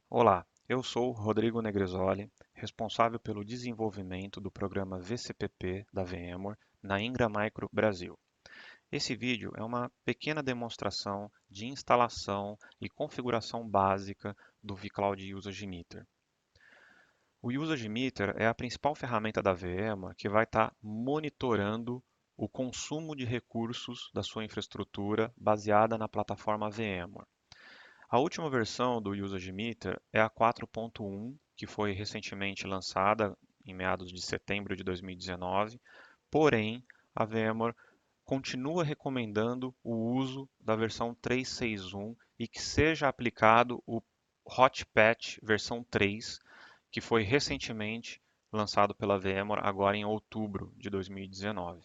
Olá, eu sou Rodrigo Negresoli, responsável pelo desenvolvimento do programa VCPP da VMware na Ingram Micro Brasil. Esse vídeo é uma pequena demonstração de instalação e configuração básica do vCloud Usage Meter. O Usage Meter é a principal ferramenta da VMware que vai estar monitorando o consumo de recursos da sua infraestrutura baseada na plataforma VMware. A última versão do Usage Meter é a 4.1, que foi recentemente lançada em meados de setembro de 2019, porém a VMware continua recomendando o uso da versão 3.6.1 e que seja aplicado o Hot Patch versão 3, que foi recentemente lançado pela VMware agora em outubro de 2019.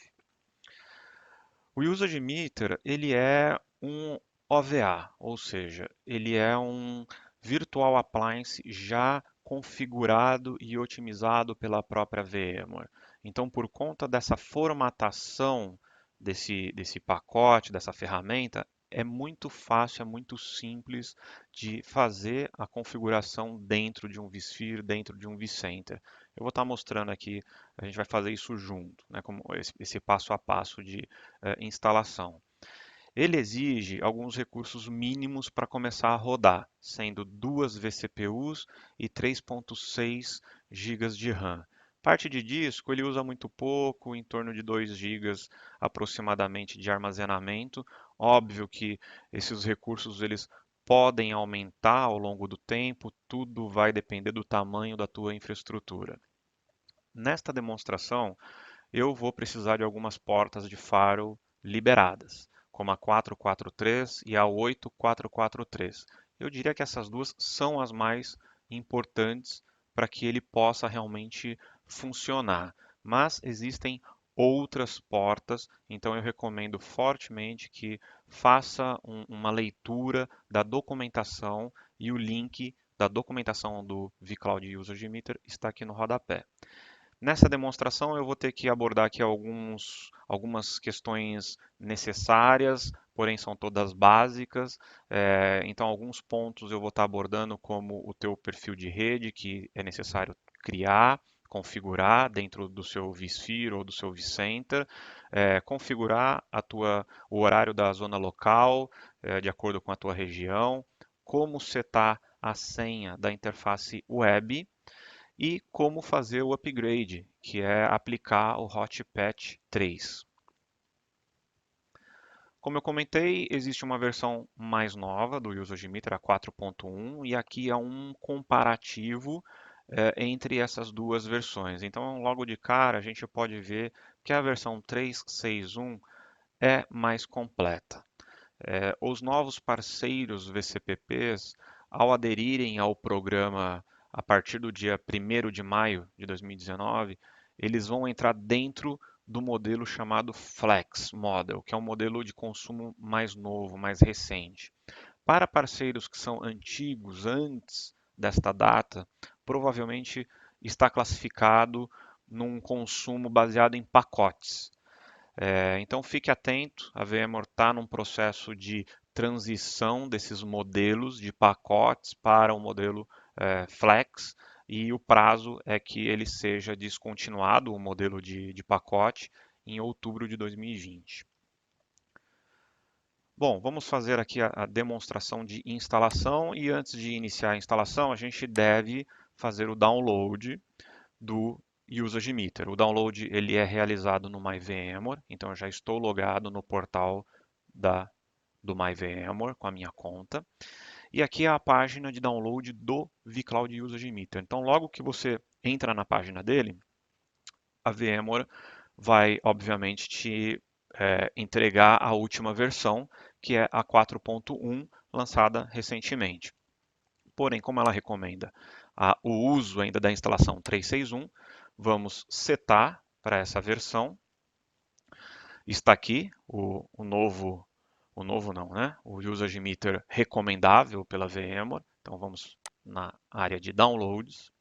O Usage Meter, ele é um OVA, ou seja, ele é um Virtual Appliance já configurado e otimizado pela própria VMware. Então, por conta dessa formatação desse pacote, dessa ferramenta, é muito fácil, é muito simples de fazer a configuração dentro de um vSphere, dentro de um vCenter. Eu vou estar mostrando aqui, a gente vai fazer isso junto, né, como esse passo a passo de instalação. Ele exige alguns recursos mínimos para começar a rodar, sendo 2 vCPUs e 3.6 GB de RAM. Parte de disco ele usa muito pouco, em torno de 2 GB aproximadamente de armazenamento. Óbvio que esses recursos eles podem aumentar ao longo do tempo, tudo vai depender do tamanho da tua infraestrutura. Nesta demonstração, eu vou precisar de algumas portas de firewall liberadas, como a 443 e a 8443. Eu diria que essas duas são as mais importantes para que ele possa realmente funcionar. Mas existem outras portas, então eu recomendo fortemente que faça uma leitura da documentação e o link da documentação do vCloud Usage Meter está aqui no rodapé. Nessa demonstração, eu vou ter que abordar aqui algumas questões necessárias, porém são todas básicas. Então, alguns pontos eu vou estar abordando, como o teu perfil de rede, que é necessário criar, configurar dentro do seu vSphere ou do seu vCenter, configurar o horário da zona local, de acordo com a tua região, como setar a senha da interface web, e como fazer o upgrade, que é aplicar o Hot Patch 3. Como eu comentei, existe uma versão mais nova do Usage Meter, a 4.1, e aqui é um comparativo entre essas duas versões. Então, logo de cara, a gente pode ver que a versão 3.6.1 é mais completa. Os novos parceiros VCPPs, ao aderirem ao programa a partir do dia 1º de maio de 2019, eles vão entrar dentro do modelo chamado Flex Model, que é um modelo de consumo mais novo, mais recente. Para parceiros que são antigos, antes desta data, provavelmente está classificado num consumo baseado em pacotes. Então fique atento, a VMware está num processo de transição desses modelos de pacotes para o modelo Flex, e o prazo é que ele seja descontinuado, o modelo de pacote, em outubro de 2020. Bom, vamos fazer aqui a demonstração de instalação, e antes de iniciar a instalação, a gente deve fazer o download do Usage Meter. O download ele é realizado no MyVMware, então eu já estou logado no portal do MyVMware com a minha conta. E aqui é a página de download do vCloud Usage Meter. Então, logo que você entra na página dele, a VMware vai, obviamente, te entregar a última versão, que é a 4.1, lançada recentemente. Porém, como ela recomenda o uso ainda da instalação 3.6.1, vamos setar para essa versão. Está aqui o novo não, né? O Usage Meter recomendável pela VMware. Então vamos na área de downloads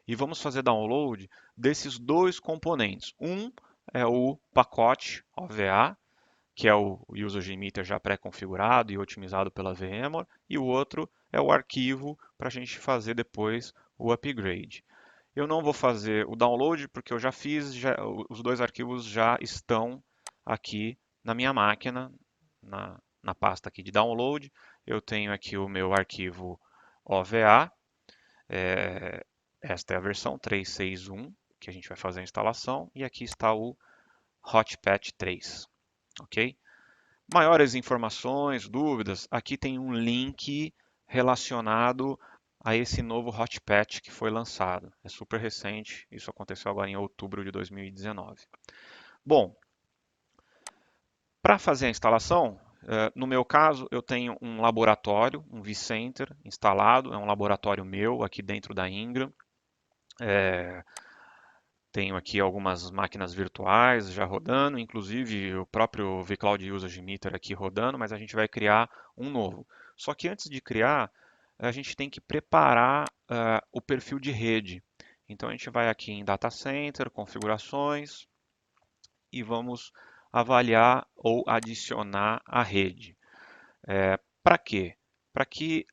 e vamos fazer download desses dois componentes. Um é o pacote OVA, que é o Usage Meter já pré-configurado e otimizado pela VMware, e o outro é o arquivo para a gente fazer depois o upgrade. Eu não vou fazer o download porque eu já fiz, os dois arquivos já estão aqui na minha máquina, na pasta aqui de download. Eu tenho aqui o meu arquivo OVA, esta é a versão 361 que a gente vai fazer a instalação, e aqui está o Hotpatch 3, ok? Maiores informações, dúvidas, aqui tem um link relacionado a esse novo Hotpatch que foi lançado. É super recente, isso aconteceu agora em outubro de 2019. Bom, para fazer a instalação, no meu caso, eu tenho um laboratório, um vCenter instalado, é um laboratório meu aqui dentro da Ingram. Tenho aqui algumas máquinas virtuais já rodando, inclusive o próprio vCloud Usage Meter aqui rodando, mas a gente vai criar um novo. Só que antes de criar, a gente tem que preparar o perfil de rede. Então a gente vai aqui em Data Center, Configurações e vamos avaliar ou adicionar a rede. Para quê? Para que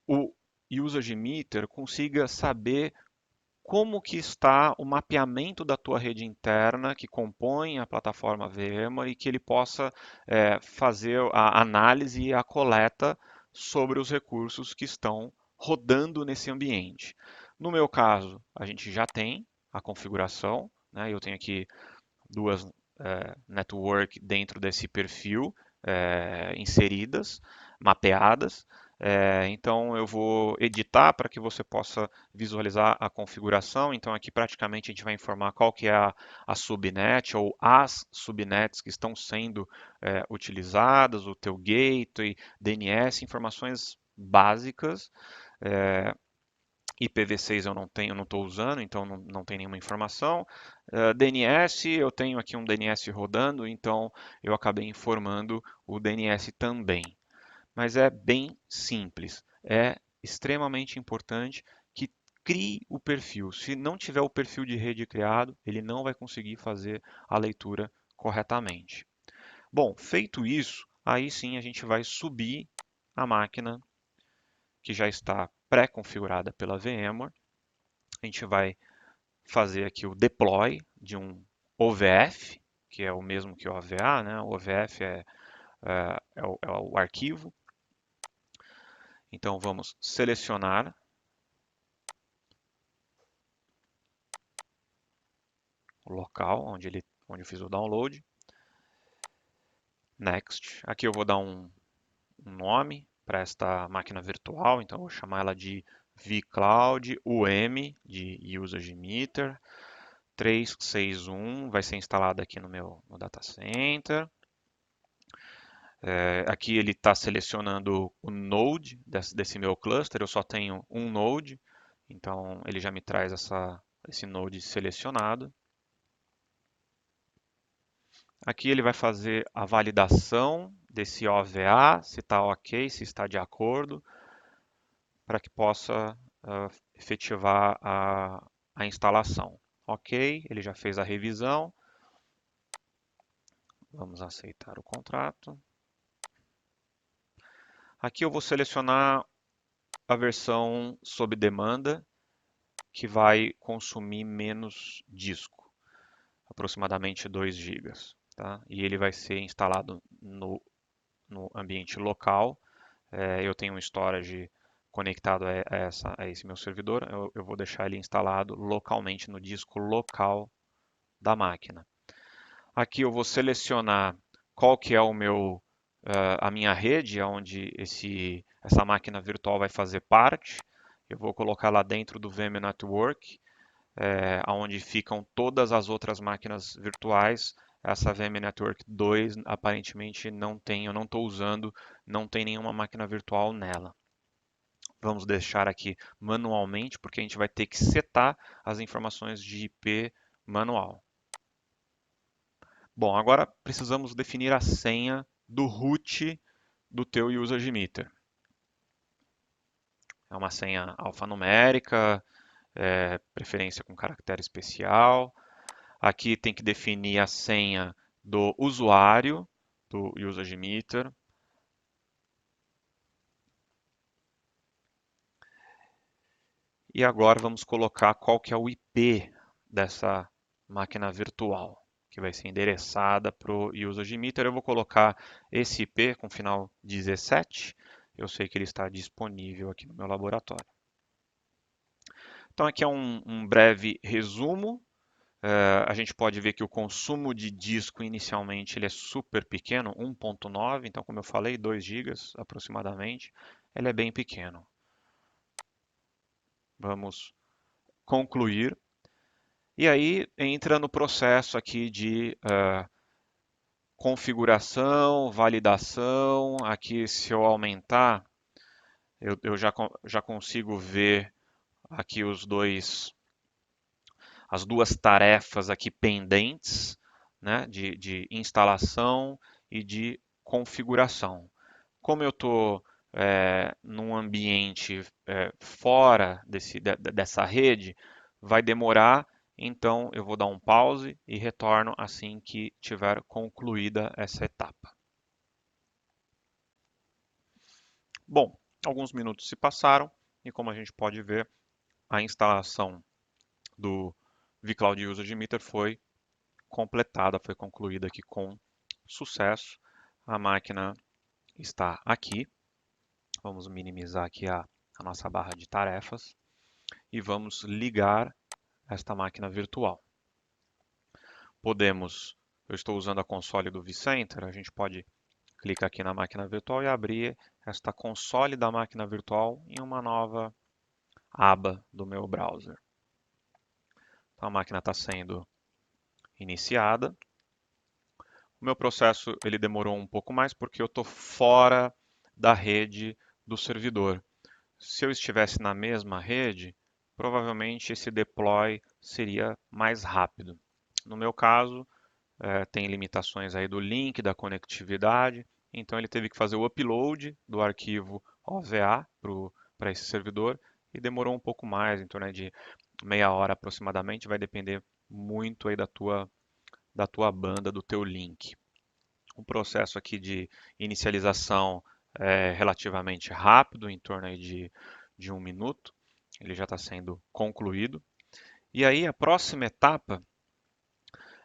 o Usage Meter consiga saber como que está o mapeamento da tua rede interna que compõe a plataforma VMware e que ele possa fazer a análise e a coleta sobre os recursos que estão rodando nesse ambiente. No meu caso, a gente já tem a configuração, né? Eu tenho aqui duas network dentro desse perfil inseridas, mapeadas. Então eu vou editar para que você possa visualizar a configuração. Então aqui praticamente a gente vai informar qual que é a subnet ou as subnets que estão sendo utilizadas, o teu gateway, DNS, informações básicas. IPv6 eu não estou usando, então não tem nenhuma informação. DNS, eu tenho aqui um DNS rodando, então eu acabei informando o DNS também. Mas é bem simples, é extremamente importante que crie o perfil. Se não tiver o perfil de rede criado, ele não vai conseguir fazer a leitura corretamente. Bom, feito isso, aí sim a gente vai subir a máquina que já está pré-configurada pela VMware. A gente vai fazer aqui o deploy de um OVF, que é o mesmo que o OVA, né? O OVF é o arquivo. Então vamos selecionar o local onde eu fiz o download. Next. Aqui eu vou dar um nome para esta máquina virtual, então eu vou chamar ela de vCloud UM, de Usage Meter. 361 vai ser instalado aqui no data center. Aqui ele está selecionando o node desse meu cluster, eu só tenho um node, então ele já me traz esse node selecionado. Aqui ele vai fazer a validação desse OVA, se está ok, se está de acordo, para que possa efetivar a instalação. Ok, ele já fez a revisão. Vamos aceitar o contrato. Aqui eu vou selecionar a versão sob demanda, que vai consumir menos disco, aproximadamente 2 GB. Tá? E ele vai ser instalado no ambiente local. Eu tenho um storage conectado a esse meu servidor, eu vou deixar ele instalado localmente no disco local da máquina. Aqui eu vou selecionar qual que é a minha rede, onde essa máquina virtual vai fazer parte. Eu vou colocar lá dentro do VM Network, onde ficam todas as outras máquinas virtuais. Essa VM Network 2 aparentemente não tem, eu não estou usando, não tem nenhuma máquina virtual nela. Vamos deixar aqui manualmente, porque a gente vai ter que setar as informações de IP manual. Bom, agora precisamos definir a senha do root do teu usage meter. É uma senha alfanumérica, preferência com caractere especial. Aqui tem que definir a senha do usuário do usage meter. E agora vamos colocar qual que é o IP dessa máquina virtual, que vai ser endereçada para o UserGmeter. Eu vou colocar esse IP com final 17. Eu sei que ele está disponível aqui no meu laboratório. Então aqui é um breve resumo. A gente pode ver que o consumo de disco inicialmente ele é super pequeno, 1.9, então como eu falei, 2 GB aproximadamente, ele é bem pequeno. Vamos concluir. E aí entra no processo aqui de configuração, validação. Aqui se eu aumentar, eu já consigo ver aqui as duas tarefas aqui pendentes, né, de instalação e de configuração. Como eu estou num ambiente fora dessa rede, vai demorar, então eu vou dar um pause e retorno assim que tiver concluída essa etapa. Bom, alguns minutos se passaram e como a gente pode ver, a instalação do vCloud UserGmeter foi completada, foi concluída aqui com sucesso. A máquina está aqui. Vamos minimizar aqui a nossa barra de tarefas e vamos ligar esta máquina virtual. Eu estou usando a console do vCenter, a gente pode clicar aqui na máquina virtual e abrir esta console da máquina virtual em uma nova aba do meu browser. Então a máquina está sendo iniciada. O meu processo ele demorou um pouco mais porque eu estou fora da rede do servidor. Se eu estivesse na mesma rede, provavelmente esse deploy seria mais rápido. No meu caso, tem limitações aí do link, da conectividade, então ele teve que fazer o upload do arquivo OVA para esse servidor e demorou um pouco mais, em torno de meia hora aproximadamente, vai depender muito aí da tua banda, do teu link. O processo aqui de inicialização é relativamente rápido, em torno aí de 1 minuto. Ele já está sendo concluído. E aí a próxima etapa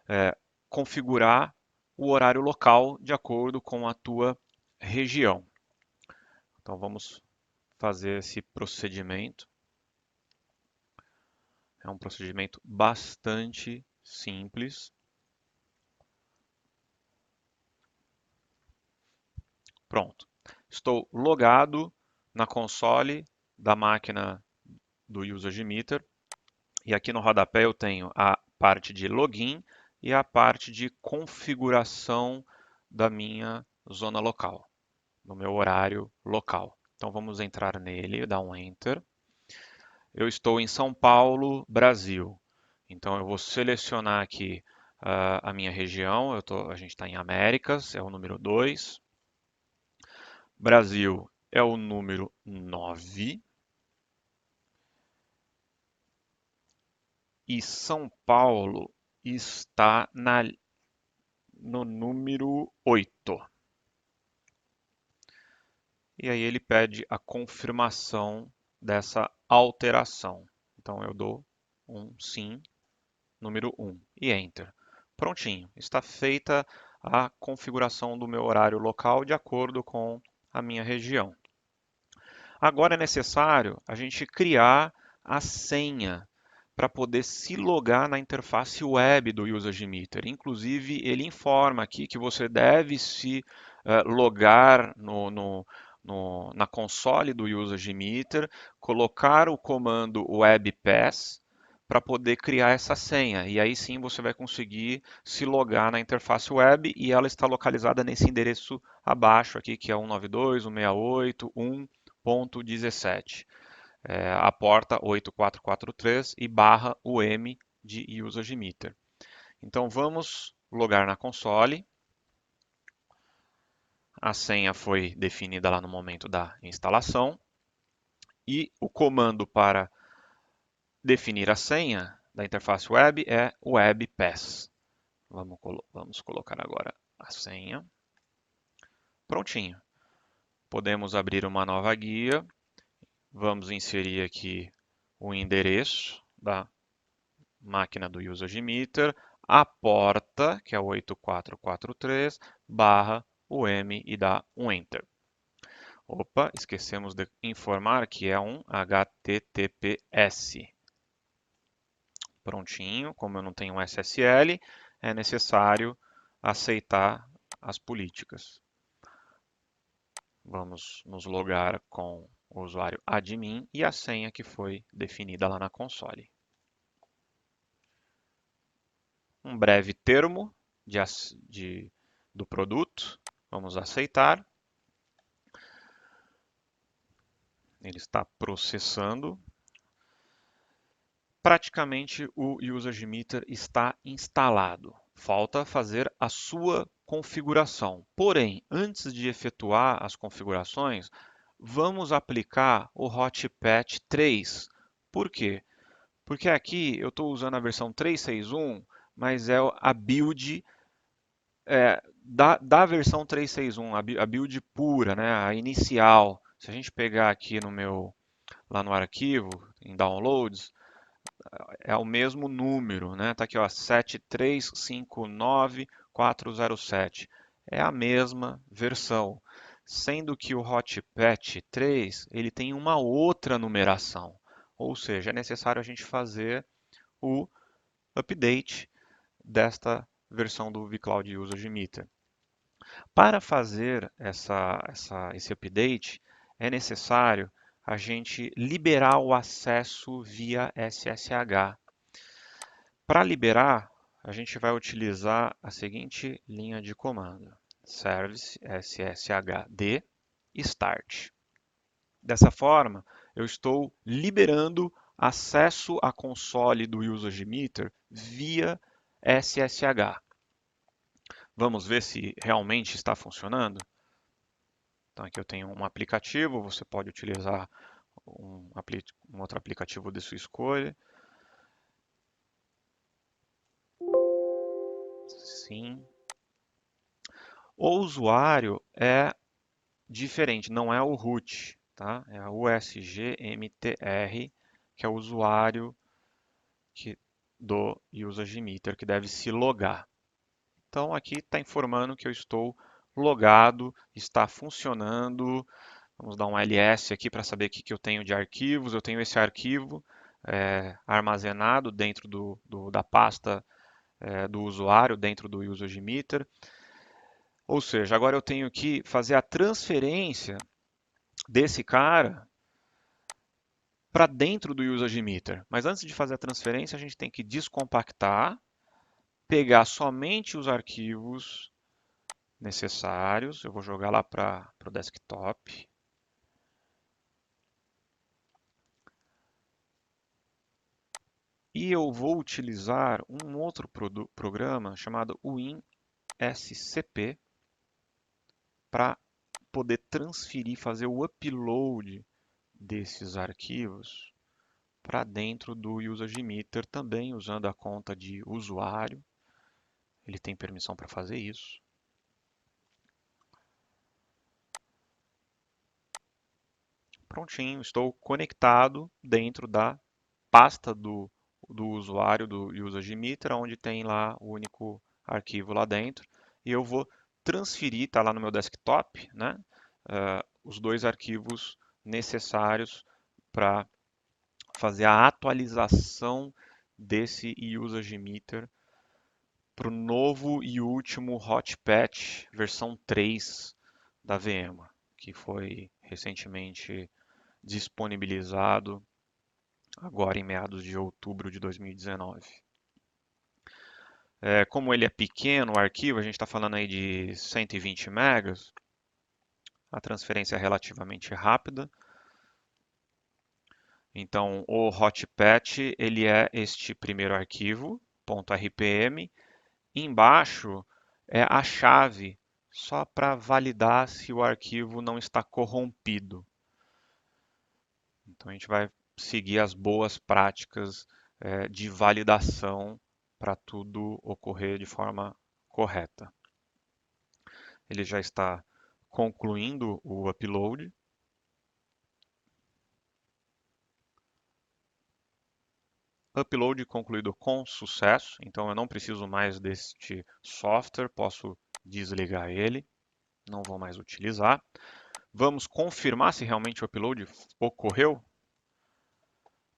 é configurar o horário local de acordo com a tua região. Então vamos fazer esse procedimento. É um procedimento bastante simples. Pronto. Estou logado na console da máquina do UserGmeter. E aqui no rodapé eu tenho a parte de login e a parte de configuração da minha zona local, no meu horário local. Então vamos entrar nele, dar um Enter. Eu estou em São Paulo, Brasil. Então eu vou selecionar aqui a minha região. A gente está em Américas, é o número 2. Brasil é o número 9. E São Paulo está no número 8. E aí ele pede a confirmação dessa alteração. Então eu dou um sim, número 1 e Enter. Prontinho, está feita a configuração do meu horário local de acordo com a minha região. Agora é necessário a gente criar a senha para poder se logar na interface web do UserGmeter. Inclusive, ele informa aqui que você deve se logar na console do UserGmeter, colocar o comando webpass para poder criar essa senha. E aí sim você vai conseguir se logar na interface web e ela está localizada nesse endereço abaixo aqui, que é 192.168.1.17. A porta 8443 e barra UM de UserGmeter. Então vamos logar na console. A senha foi definida lá no momento da instalação. E o comando para definir a senha da interface web é webpass. Vamos colocar agora a senha. Prontinho. Podemos abrir uma nova guia. Vamos inserir aqui o endereço da máquina do UserGmeter, a porta, que é o 8443, barra o M e dá um Enter. Opa, esquecemos de informar que é um HTTPS. Prontinho, como eu não tenho um SSL, é necessário aceitar as políticas. Vamos nos logar com o usuário admin e a senha que foi definida lá na console. Um breve termo do produto, vamos aceitar. Ele está processando. Praticamente o UserGmeter está instalado. Falta fazer a sua configuração. Porém, antes de efetuar as configurações, vamos aplicar o Hotpatch 3. Por quê? Porque aqui eu estou usando a versão 361, mas é a build da versão 361, a build pura, né, a inicial. Se a gente pegar aqui lá no arquivo, em Downloads, é o mesmo número, né? Tá aqui, ó, 7359407. É a mesma versão, sendo que o Hotpatch 3 ele tem uma outra numeração, ou seja, é necessário a gente fazer o update desta versão do vCloud UserGmeter. Para fazer esse update, é necessário a gente liberar o acesso via SSH. Para liberar, a gente vai utilizar a seguinte linha de comando: service sshd start. Dessa forma, eu estou liberando acesso à console do UserGmeter via SSH. Vamos ver se realmente está funcionando? Então, aqui eu tenho um aplicativo, você pode utilizar um outro aplicativo de sua escolha. Sim. O usuário é diferente, não é o root, tá? É a USGMTR, que é o usuário do UserGmeter, que deve se logar. Então, aqui está informando que eu estou logado, está funcionando. Vamos dar um ls aqui para saber o que eu tenho de arquivos. Eu tenho esse arquivo armazenado dentro da pasta do usuário, dentro do UserGmeter. Ou seja, agora eu tenho que fazer a transferência desse cara para dentro do UserGmeter. Mas antes de fazer a transferência, a gente tem que descompactar, pegar somente os arquivos necessários. Eu vou jogar lá para o desktop. E eu vou utilizar um outro programa chamado WinSCP para poder transferir, fazer o upload desses arquivos para dentro do UserGmeter, também usando a conta de usuário. Ele tem permissão para fazer isso. Prontinho, estou conectado dentro da pasta do usuário do UserGmeter, onde tem lá o único arquivo lá dentro. E eu vou transferir, está lá no meu desktop, né, os dois arquivos necessários para fazer a atualização desse UserGmeter para o novo e último Hotpatch versão 3 da VMware, que foi recentemente disponibilizado agora em meados de outubro de 2019. Como ele é pequeno, o arquivo, a gente está falando aí de 120 megas, a transferência é relativamente rápida. Então, o Hotpatch, ele é este primeiro arquivo, .rpm. Embaixo é a chave, só para validar se o arquivo não está corrompido. Então, a gente vai seguir as boas práticas de validação para tudo ocorrer de forma correta. Ele já está concluindo o upload. Upload concluído com sucesso, então eu não preciso mais deste software, posso desligar ele, não vou mais utilizar. Vamos confirmar se realmente o upload ocorreu.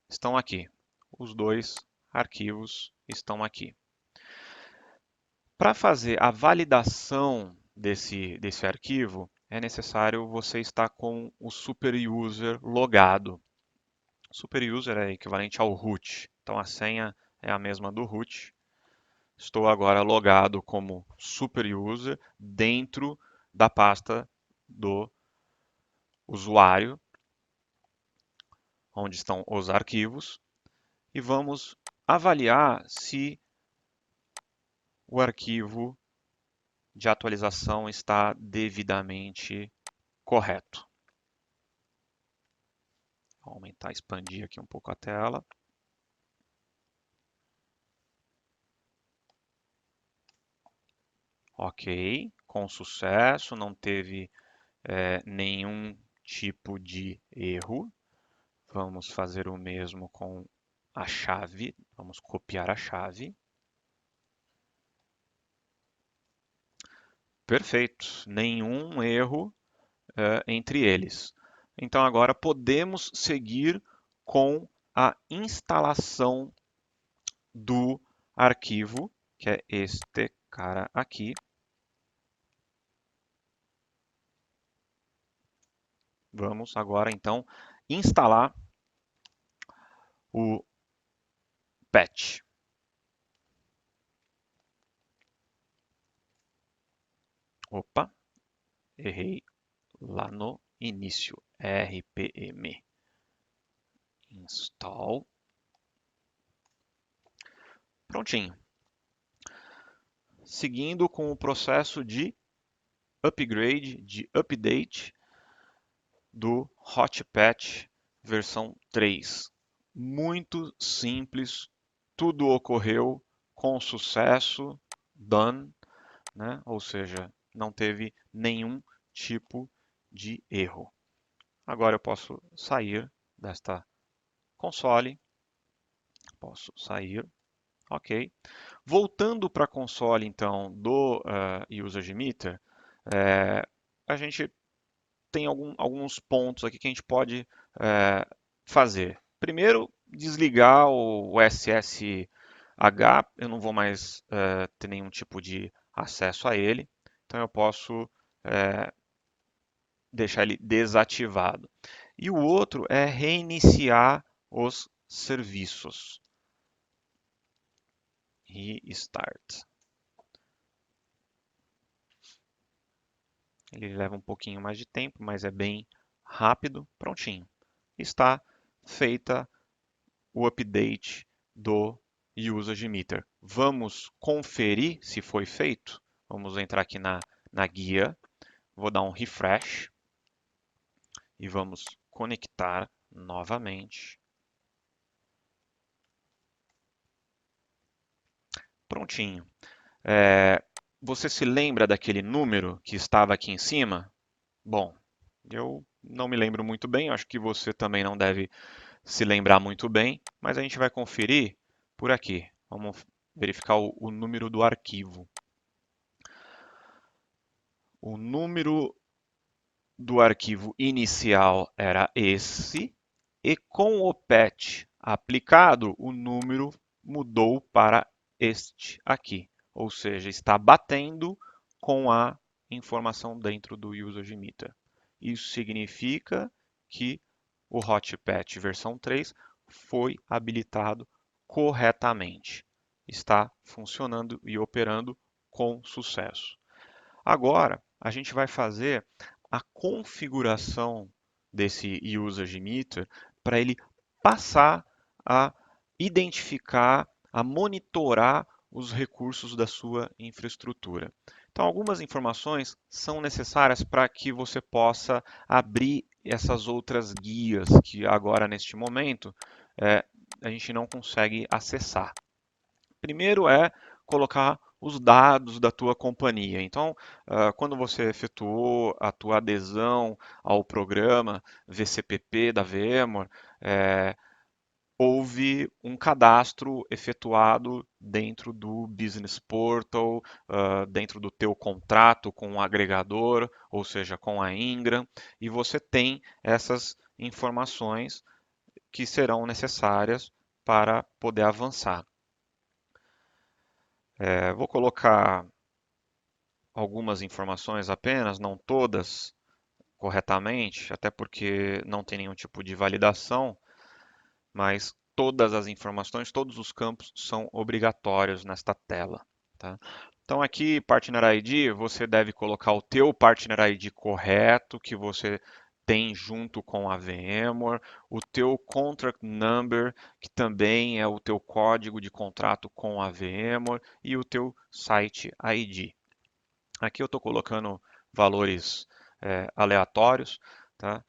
Estão aqui. Os dois arquivos estão aqui. Para fazer a validação desse arquivo, é necessário você estar com o superuser logado. Superuser é equivalente ao root, então a senha é a mesma do root. Estou agora logado como superuser dentro da pasta do usuário, onde estão os arquivos, e vamos avaliar se o arquivo de atualização está devidamente correto. Vou aumentar, expandir aqui um pouco a tela. Ok, com sucesso, não teve nenhum tipo de erro. Vamos fazer o mesmo com a chave. Vamos copiar a chave. Perfeito, nenhum erro entre eles. Então agora podemos seguir com a instalação do arquivo, que é este cara aqui. Vamos agora então instalar o patch. Opa, errei lá no início. RPM. Install. Prontinho. Seguindo com o processo de upgrade, de update do Hotpatch versão 3. Muito simples, tudo ocorreu com sucesso, done, né? Ou seja, não teve nenhum tipo de erro. Agora eu posso sair desta console, posso sair, ok. Voltando para a console, então, do UserGmeter, a gente tem alguns pontos aqui que a gente pode fazer. Primeiro, desligar o SSH, eu não vou mais ter nenhum tipo de acesso a ele, então eu posso deixar ele desativado. E o outro é reiniciar os serviços. Restart. Ele leva um pouquinho mais de tempo, mas é bem rápido. Prontinho. Está feita o update do UserGmeter. Vamos conferir se foi feito? Vamos entrar aqui na guia. Vou dar um refresh. E vamos conectar novamente. Prontinho. Você se lembra daquele número que estava aqui em cima? Bom, eu não me lembro muito bem, acho que você também não deve se lembrar muito bem, mas a gente vai conferir por aqui. Vamos verificar o número do arquivo. O número do arquivo inicial era esse, e com o patch aplicado, o número mudou para este aqui, ou seja, está batendo com a informação dentro do UserGmeter. Isso significa que o Hotpatch versão 3 foi habilitado corretamente. Está funcionando e operando com sucesso. Agora, a gente vai fazer a configuração desse UserGmeter para ele passar a identificar, a monitorar os recursos da sua infraestrutura. Então, algumas informações são necessárias para que você possa abrir essas outras guias que agora, neste momento, a gente não consegue acessar. Primeiro é colocar os dados da tua companhia. Então, quando você efetuou a tua adesão ao programa VCPP da VMware, houve um cadastro efetuado dentro do Business Portal, dentro do teu contrato com o agregador, ou seja, com a Ingram, e você tem essas informações que serão necessárias para poder avançar. Vou colocar algumas informações apenas, não todas corretamente, até porque não tem nenhum tipo de validação, mas todas as informações, todos os campos são obrigatórios nesta tela, tá? Então aqui, Partner ID, você deve colocar o teu Partner ID correto, que você tem junto com a VMware, o teu Contract Number, que também é o teu código de contrato com a VMware, e o teu Site ID. Aqui eu estou colocando valores aleatórios, tá?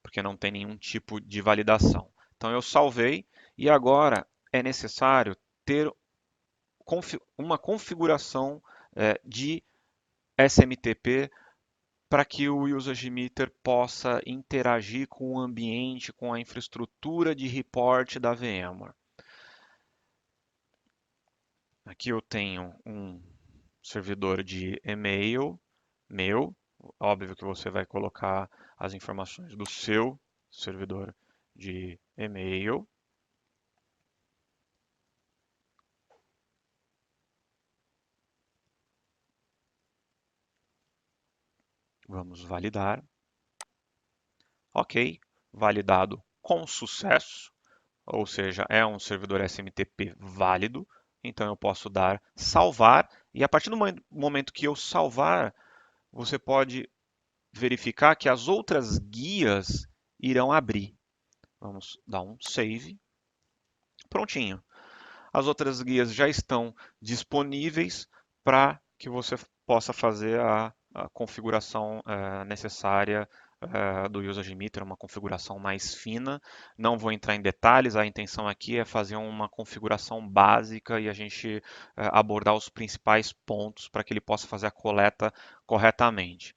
Porque não tem nenhum tipo de validação. Então eu salvei e agora é necessário ter uma configuração de SMTP para que o Usage Meter possa interagir com o ambiente, com a infraestrutura de report da VMware. Aqui eu tenho um servidor de e-mail meu. Óbvio que você vai colocar as informações do seu servidor de e-mail. Vamos validar. Ok, validado com sucesso, ou seja, é um servidor SMTP válido. Então eu posso dar salvar e a partir do momento que eu salvar, você pode verificar que as outras guias irão abrir. Vamos dar um save. Prontinho. As outras guias já estão disponíveis para que você possa fazer a configuração necessária do Usage Meter, uma configuração mais fina. Não vou entrar em detalhes, a intenção aqui é fazer uma configuração básica e a gente abordar os principais pontos para que ele possa fazer a coleta corretamente.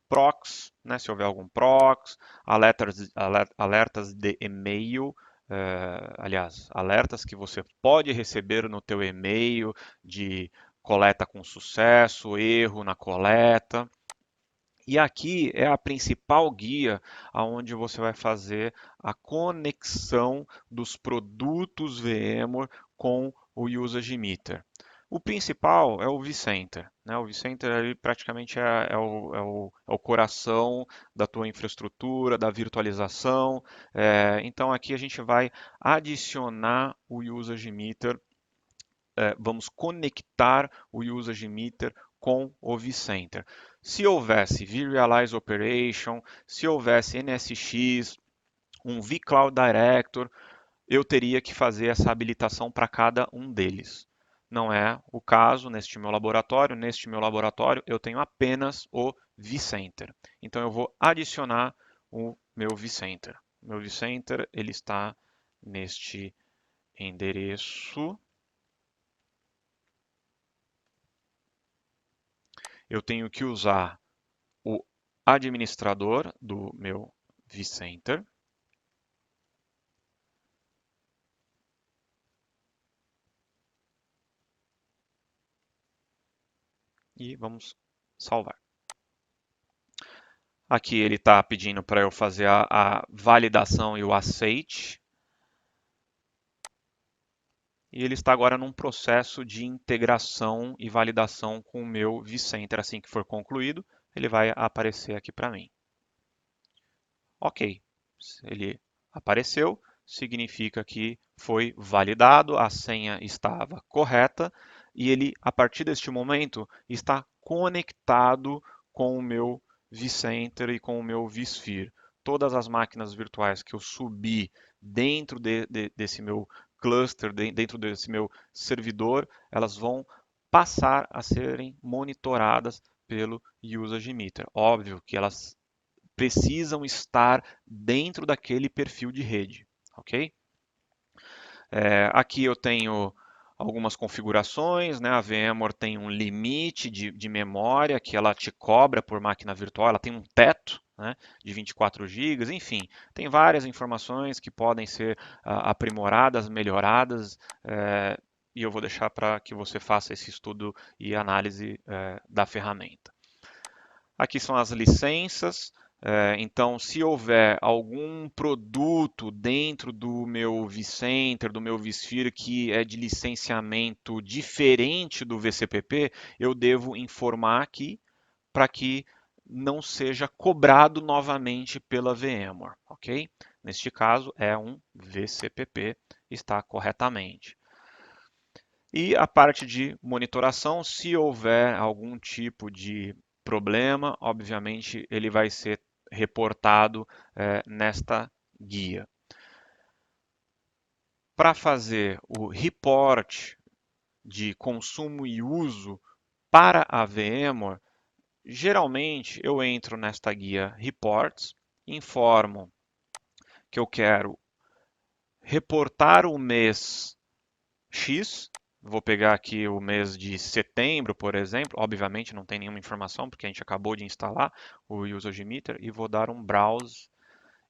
Procs, né, se houver algum procs, alertas de e-mail, aliás, alertas que você pode receber no teu e-mail de coleta com sucesso, erro na coleta. E aqui é a principal guia aonde você vai fazer a conexão dos produtos VMware com o Usage Meter. O principal é o vCenter, né? O vCenter ele praticamente é o coração da tua infraestrutura, da virtualização. Então aqui a gente vai adicionar o Usage Meter, vamos conectar o Usage Meter com o vCenter. Se houvesse vRealize Operation, se houvesse NSX, um vCloud Director, eu teria que fazer essa habilitação para cada um deles. Não é o caso neste meu laboratório. Neste meu laboratório eu tenho apenas o vCenter. Então eu vou adicionar o meu vCenter. O meu vCenter ele está neste endereço. Eu tenho que usar o administrador do meu vCenter. E vamos salvar. Aqui ele está pedindo para eu fazer a validação e o aceite. E ele está agora num processo de integração e validação com o meu vCenter. Assim que for concluído, ele vai aparecer aqui para mim. Ok, ele apareceu, significa que foi validado, a senha estava correta e ele, a partir deste momento, está conectado com o meu vCenter e com o meu vSphere. Todas as máquinas virtuais que eu subi dentro desse meu cluster, dentro desse meu servidor, elas vão passar a serem monitoradas pelo Usage Meter. Óbvio que elas precisam estar dentro daquele perfil de rede, ok? Aqui eu tenho algumas configurações, né? A VMware tem um limite de memória que ela te cobra por máquina virtual, ela tem um teto, né, de 24 GB, enfim, tem várias informações que podem ser aprimoradas, melhoradas, e eu vou deixar para que você faça esse estudo e análise da ferramenta. Aqui são as licenças. Então, se houver algum produto dentro do meu vCenter, do meu vSphere, que é de licenciamento diferente do VCPP, eu devo informar aqui para que não seja cobrado novamente pela VMware, ok? Neste caso, é um VCPP, está corretamente. E a parte de monitoração, se houver algum tipo de problema, obviamente ele vai ser reportado nesta guia. Para fazer o report de consumo e uso para a VMware, geralmente eu entro nesta guia Reports, informo que eu quero reportar o mês X. Vou pegar aqui o mês de setembro, por exemplo. Obviamente não tem nenhuma informação, porque a gente acabou de instalar o UserGmeter, e vou dar um browse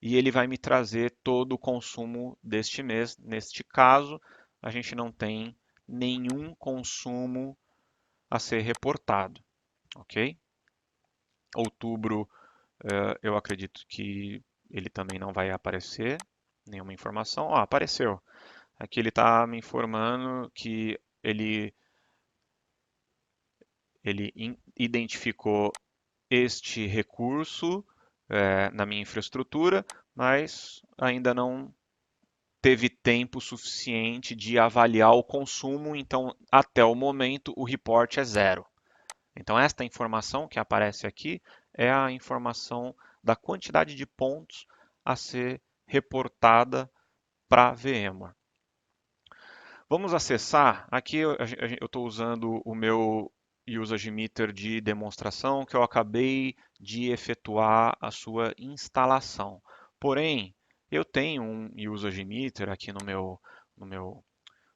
e ele vai me trazer todo o consumo deste mês. Neste caso, a gente não tem nenhum consumo a ser reportado, ok? Outubro, eu acredito que ele também não vai aparecer nenhuma informação. Ó, apareceu. Aqui ele está me informando que ele identificou este recurso na minha infraestrutura, mas ainda não teve tempo suficiente de avaliar o consumo, então até o momento o report é zero. Então esta informação que aparece aqui é a informação da quantidade de pontos a ser reportada para a VMware. Vamos acessar, aqui eu estou usando o meu UserGmeter de demonstração que eu acabei de efetuar a sua instalação. Porém, eu tenho um UserGmeter aqui no meu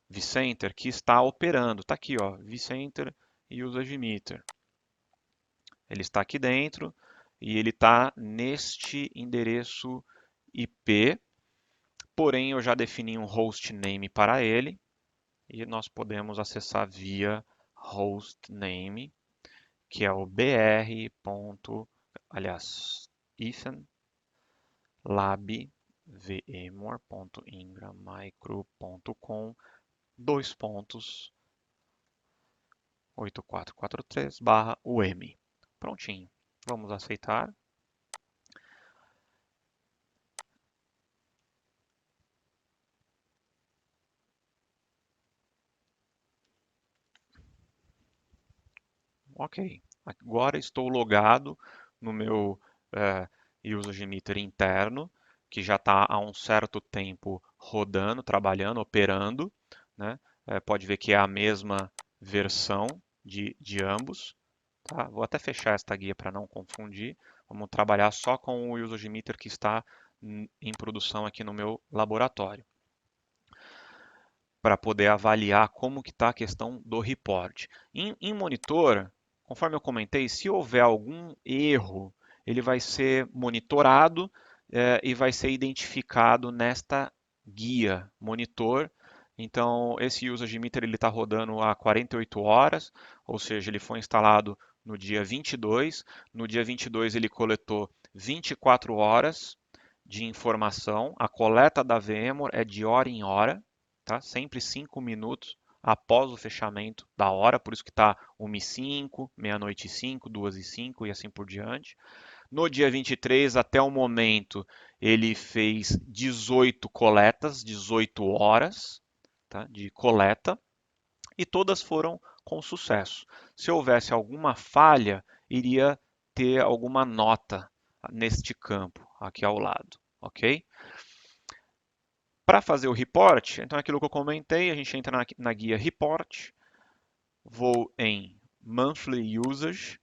vCenter que está operando. Está aqui, ó, vCenter UserGmeter. Ele está aqui dentro e ele está neste endereço IP, porém eu já defini um hostname para ele e nós podemos acessar via hostname, que é o vmware.ingrammicro.com 8443/UM. Prontinho. Vamos aceitar. Ok. Agora estou logado no meu UserGmeter interno, que já está há um certo tempo rodando, trabalhando, operando, né? Pode ver que é a mesma versão de ambos. Tá? Vou até fechar esta guia para não confundir. Vamos trabalhar só com o UserGmeter que está em produção aqui no meu laboratório, para poder avaliar como que está a questão do report. Em monitor, conforme eu comentei, se houver algum erro, ele vai ser monitorado e vai ser identificado nesta guia monitor. Então, esse UserGmeter está rodando há 48 horas, ou seja, ele foi instalado no dia 22. No dia 22 ele coletou 24 horas de informação. A coleta da VMware é de hora em hora, tá? Sempre 5 minutos após o fechamento da hora, por isso que está 1h05, meia-noite e 5, 2h05 e assim por diante. No dia 23, até o momento, ele fez 18 coletas, 18 horas, tá, de coleta, e todas foram com sucesso. Se houvesse alguma falha, iria ter alguma nota neste campo aqui ao lado, ok? Para fazer o report, então aquilo que eu comentei, a gente entra na guia Report, vou em Monthly Usage,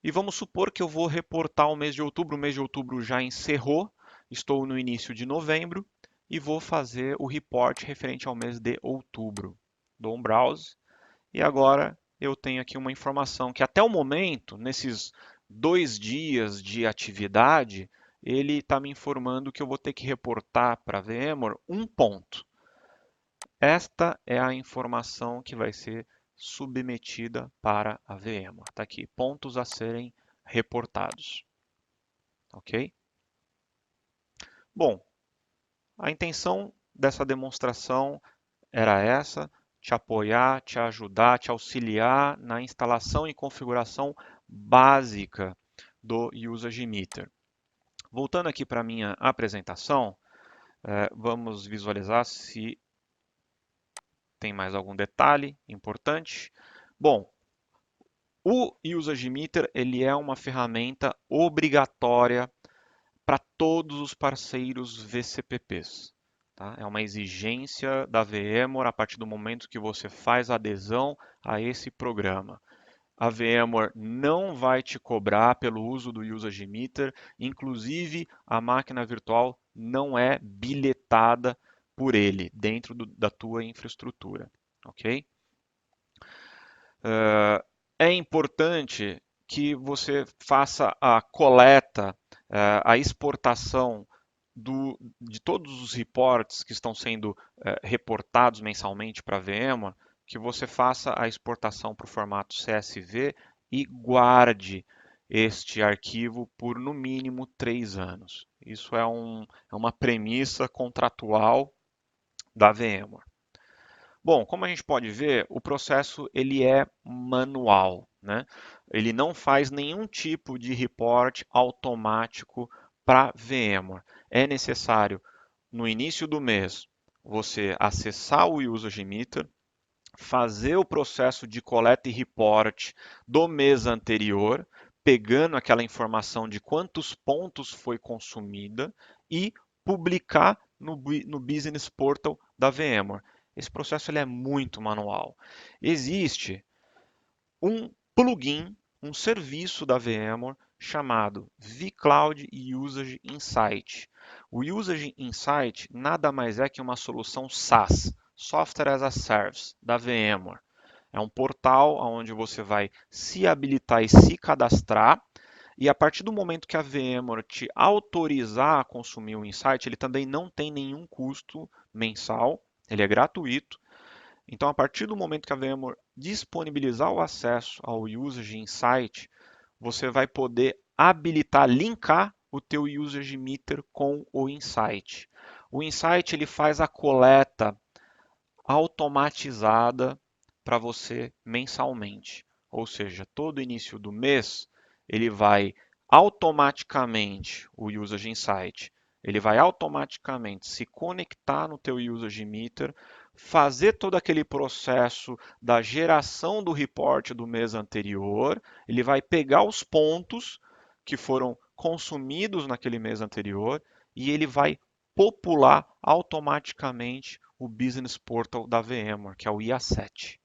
e vamos supor que eu vou reportar o mês de outubro. O mês de outubro já encerrou, estou no início de novembro, e vou fazer o report referente ao mês de outubro. Dou um browse, e agora eu tenho aqui uma informação que até o momento, nesses 2 dias de atividade, ele está me informando que eu vou ter que reportar para a VMware um ponto. Esta é a informação que vai ser submetida para a VMware. Está aqui, pontos a serem reportados. Ok? Bom, a intenção dessa demonstração era essa, te apoiar, te ajudar, te auxiliar na instalação e configuração básica do Usage Meter. Voltando aqui para a minha apresentação, vamos visualizar se tem mais algum detalhe importante. Bom, o Usage Meter ele é uma ferramenta obrigatória para todos os parceiros VCPPs. Tá? É uma exigência da VMware a partir do momento que você faz adesão a esse programa. A VMware não vai te cobrar pelo uso do Usage Meter, inclusive a máquina virtual não é bilhetada por ele dentro da tua infraestrutura, ok? É importante que você faça a coleta, a exportação de todos os reports que estão sendo reportados mensalmente para a VMware, que você faça a exportação para o formato CSV e guarde este arquivo por no mínimo 3 anos. Isso é uma premissa contratual da VMware. Bom, como a gente pode ver, o processo ele é manual, né? Ele não faz nenhum tipo de report automático para VMware. É necessário, no início do mês, você acessar o Usage Meter, fazer o processo de coleta e report do mês anterior, pegando aquela informação de quantos pontos foi consumida e publicar no Business Portal da VMware. Esse processo ele é muito manual. Existe um plugin, um serviço da VMware chamado vCloud Usage Insight. O Usage Insight nada mais é que uma solução SaaS, Software as a Service, da VMware. É um portal onde você vai se habilitar e se cadastrar, e a partir do momento que a VMware te autorizar a consumir o Insight, ele também não tem nenhum custo mensal, ele é gratuito. Então, a partir do momento que a VMware disponibilizar o acesso ao Usage Insight, você vai poder habilitar, linkar o teu Usage Meter com o Insight. O Insight ele faz a coleta automatizada para você mensalmente. Ou seja, todo início do mês ele vai automaticamente, o Usage Insight, ele vai automaticamente se conectar no teu Usage Meter, fazer todo aquele processo da geração do report do mês anterior, ele vai pegar os pontos que foram consumidos naquele mês anterior e ele vai popular automaticamente o Business Portal da VMware, que é o IA7.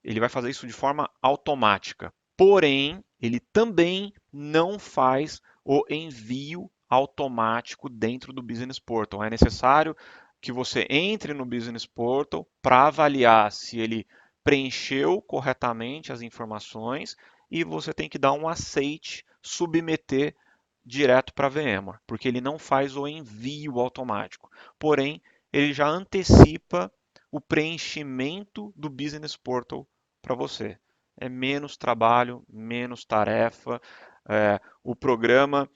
Ele vai fazer isso de forma automática. Porém, ele também não faz o envio automático dentro do Business Portal. É necessário que você entre no Business Portal para avaliar se ele preencheu corretamente as informações e você tem que dar um aceite, submeter direto para a VMware, porque ele não faz o envio automático. Porém, ele já antecipa o preenchimento do Business Portal para você. É menos trabalho, menos tarefa. O programa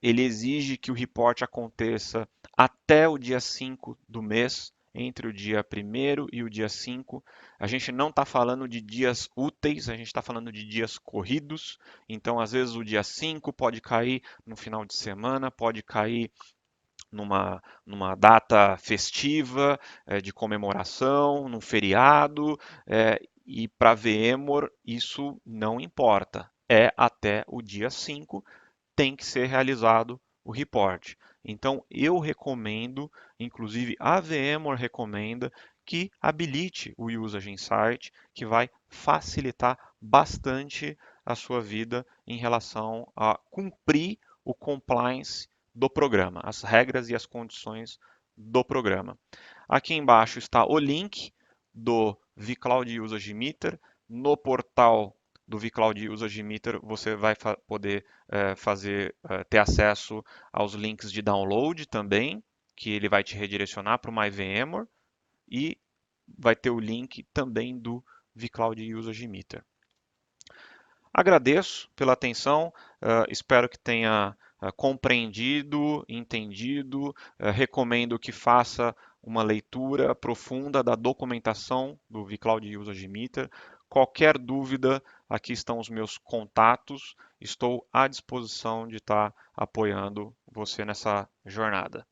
ele exige que o report aconteça até o dia 5 do mês, entre o dia 1º e o dia 5. A gente não está falando de dias úteis, a gente está falando de dias corridos. Então, às vezes, o dia 5 pode cair no final de semana, pode cair numa data festiva, de comemoração, num feriado, e para VMware isso não importa. É até o dia 5, tem que ser realizado o report. Então, eu recomendo, inclusive a VMware recomenda, que habilite o Usage Insight, que vai facilitar bastante a sua vida em relação a cumprir o compliance do programa, as regras e as condições do programa. Aqui embaixo está o link do vCloud Usage Meter no portal do vCloud Usage Meter, você vai poder ter acesso aos links de download também, que ele vai te redirecionar para o MyVMware, e vai ter o link também do vCloud Usage Meter. Agradeço pela atenção, espero que tenha compreendido, entendido. Recomendo que faça uma leitura profunda da documentação do vCloud Usage Meter. Qualquer dúvida, aqui estão os meus contatos. Estou à disposição de estar apoiando você nessa jornada.